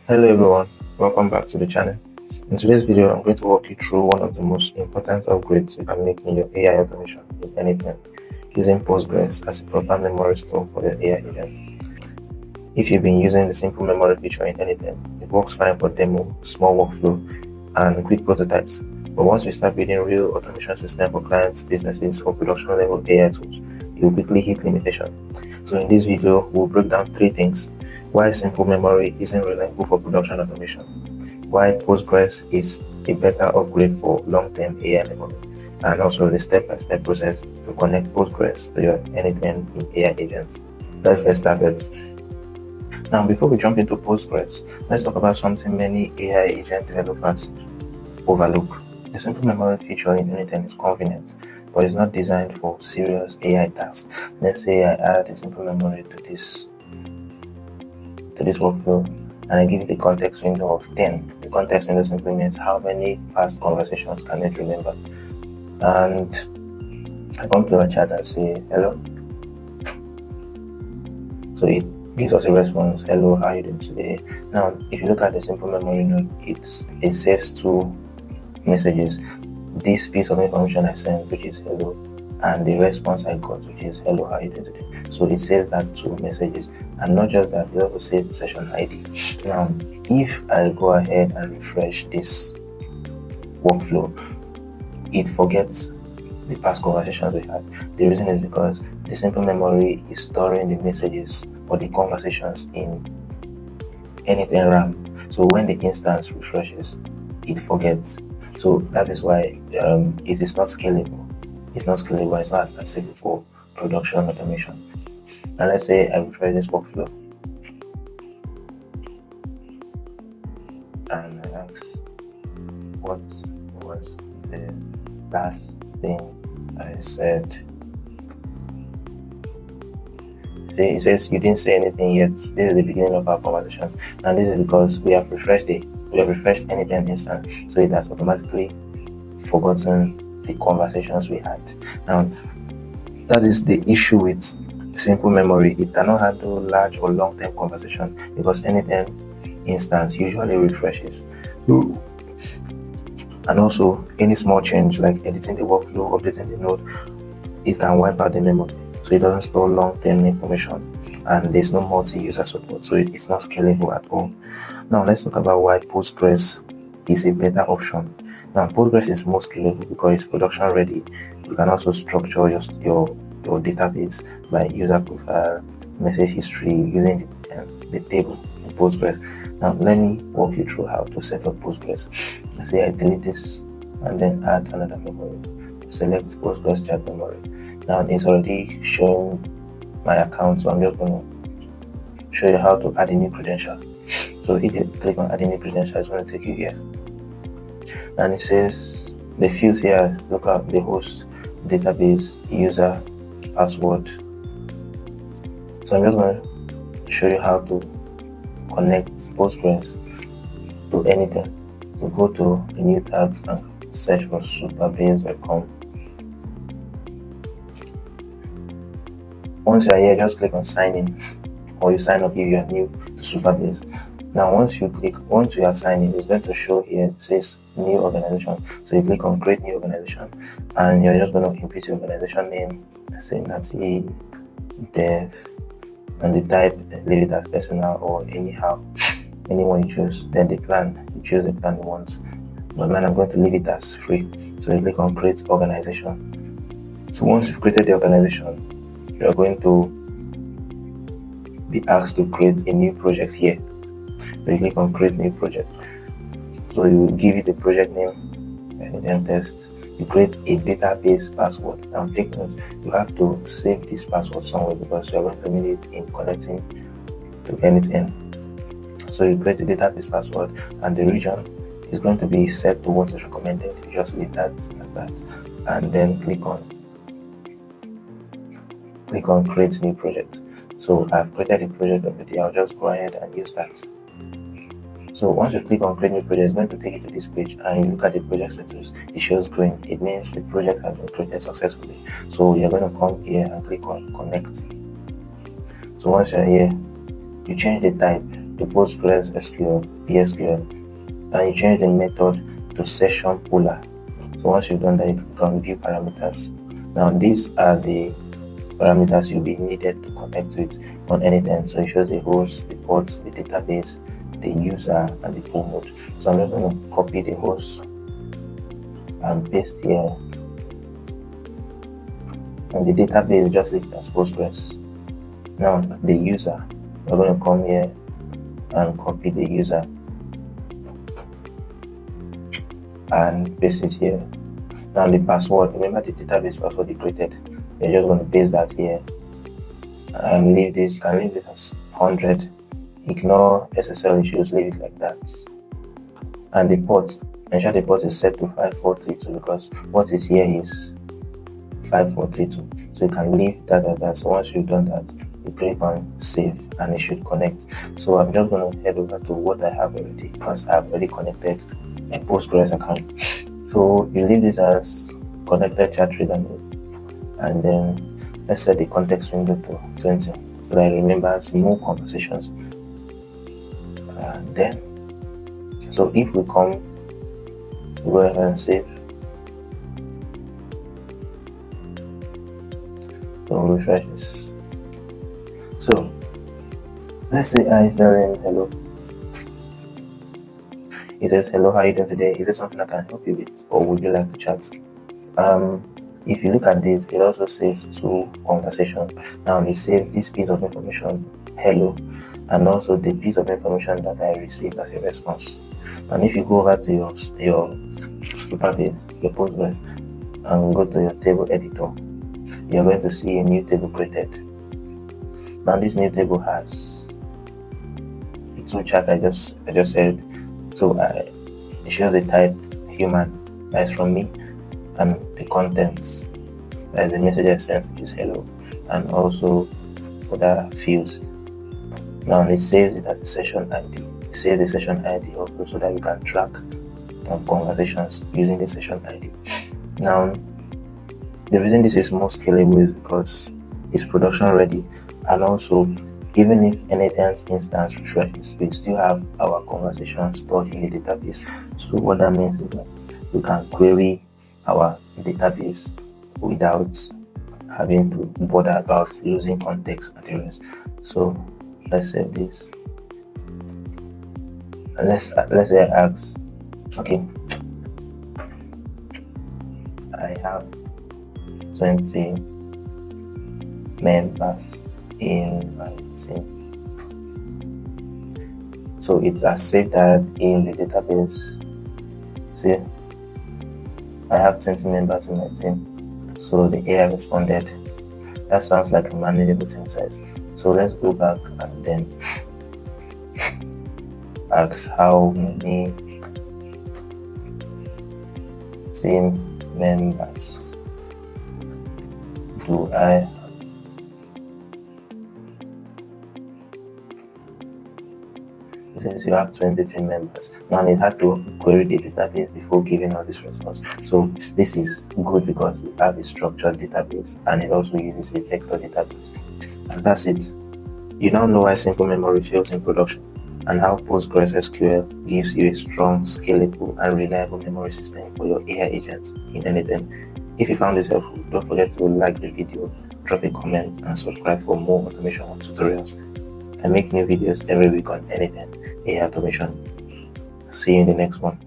Hello everyone, welcome back to the channel. In today's video, I'm going to walk you through one of the most important upgrades you can make in your AI automation in n8n, using Postgres as a proper memory store for your AI agents. If you've been using the simple memory feature in n8n, it works fine for demo, small workflow, and quick prototypes. But once you start building real automation system for clients, businesses, or production level AI tools, you'll quickly hit limitation. So in this video, we'll break down three things: why simple memory isn't reliable for production automation, why Postgres is a better upgrade for long-term AI memory, and also the step-by-step process to connect Postgres to your n8n in AI agents. Let's get started. Now, before we jump into Postgres, let's talk about something many AI agent developers overlook. The simple memory feature in n8n is convenient, but it's not designed for serious AI tasks. Let's say I add a simple memory to this workflow, and I give it a context window of 10. The context window simply means how many past conversations can it remember. And I come to a chat and say hello. So it gives us a response, hello, how are you doing today? Now, if you look at the simple memory node, it says two messages: this piece of information I sent, which is hello, and the response I got, which is hello, how are you doing today? So it says that two messages, and not just that, it also says session ID. Now, if I go ahead and refresh this workflow, it forgets the past conversations we had. The reason is because the simple memory is storing the messages or the conversations in n8n RAM. So when the instance refreshes, it forgets. So that is why it is not scalable. It's not scalable. It's not accessible for production automation. And let's say I refresh this workflow and I ask, what was the last thing I said? See, it says you didn't say anything yet. This is the beginning of our conversation, and this is because we have refreshed n8n instance, so it has automatically forgotten the conversations we had. Now, that is the issue with simple memory. It cannot handle large or long-term conversation because n8n instance usually refreshes. And also, any small change like editing the workflow, updating the node, it can wipe out the memory. So it doesn't store long-term information, and there's no multi-user support, so it's not scalable at all. Now let's talk about why Postgres is a better option. Now, Postgres is more scalable because it's production ready. You can also structure your database by user profile, message history, using the table in Postgres. Now let me walk you through how to set up Postgres. Let's say I delete this and then add another memory. Select Postgres chat memory. Now it's already showing my account, so I'm just going to show you how to add a new credential. So if you click on add a new credential, it's going to take you here, and it says the fields here look up the host, database, user, password. So I'm just going to show you how to connect Postgres to n8n. So go to a new tab and search for superbase.com. Once you are here, just click on sign in, or you sign up if you are new to Superbase. Now once you are signed in, it's going to show here, it says new organization. So you click on create new organization, and you're just going to input your organization name, say Nati Dev, and the type, leave it as personal or anyhow, anyone you choose. Then the plan, you choose the plan you want. But mine, I'm going to leave it as free. So you click on create organization. So once you've created the organization, you are going to be asked to create a new project here. So you click on create new project. So you give it a project name and then test. You create a database password. Now take note, you have to save this password somewhere because you are going to need it in connecting to n8n. So you create a database password, and the region is going to be set to what is recommended. You just leave that as that, and then click on create new project. So I've created a project already. I'll just go ahead and use that. So once you click on create new project, it's going to take you to this page, and you look at the project status. It shows green. It means the project has been created successfully. So you're going to come here and click on connect. So once you're here, you change the type. to PostgreSQL, PSQL, and you change the method to session puller. So once you've done that, you can view parameters. Now these are the parameters you'll be needed to connect with on n8n. So it shows the host, the ports, the database, the user, and the pool mode. So I'm just going to copy the host and paste here. And the database, just leave it as Postgres. Now the user, we're going to come here and copy the user and paste it here. Now the password, remember the database password you created, you're just going to paste that here and leave this. You can leave this as 100. Ignore SSL issues, leave it like that. And the port, ensure the port is set to 5432 because what is here is 5432. So you can leave that as that. So once you've done that, you click on save and it should connect. So I'm just going to head over to what I have already because I've already connected a Postgres account. So you leave this as connected chat reader node, and then let's set the context window to 20 so that it remembers more conversations. And then, so if we come, go ahead and save. So we'll refresh this. So let's say I tell him hello. He says, hello, how are you doing today? Is there something I can help you with, or would you like to chat? If you look at this, it also saves 2 conversations. Now it saves this piece of information, hello, and also the piece of information that I received as a response. And if you go over to your Superbase, your Postgres, and go to your table editor, you're going to see a new table created. Now this new table has the 2 chart I just said. So it shows the type human, that's from me, and the contents, that's the message I sent, which is hello, and also other fields. Now it saves it as a session ID. It saves the session ID also so that you can track conversations using the session ID. Now the reason this is more scalable is because it's production ready, and also even if n8n's instance refreshes, we still have our conversations stored in the database. So what that means is that we can query our database without having to bother about losing context at the rest. So let's save this. And let's say I ask, okay, I have 20 members in my team. So it has saved that in the database. See, I have 20 members in my team. So the AI responded, that sounds like a manageable team size. So let's go back and then ask how many team members do I have? Since you have 20 team members, now it had to query the database before giving us this response. So this is good because we have a structured database, and it also uses a vector database. And that's it. You now know why simple memory fails in production, and how PostgreSQL gives you a strong, scalable, and reliable memory system for your AI agents in n8n. If you found this helpful, don't forget to like the video, drop a comment, and subscribe for more automation tutorials. I make new videos every week on n8n AI automation. See you in the next one.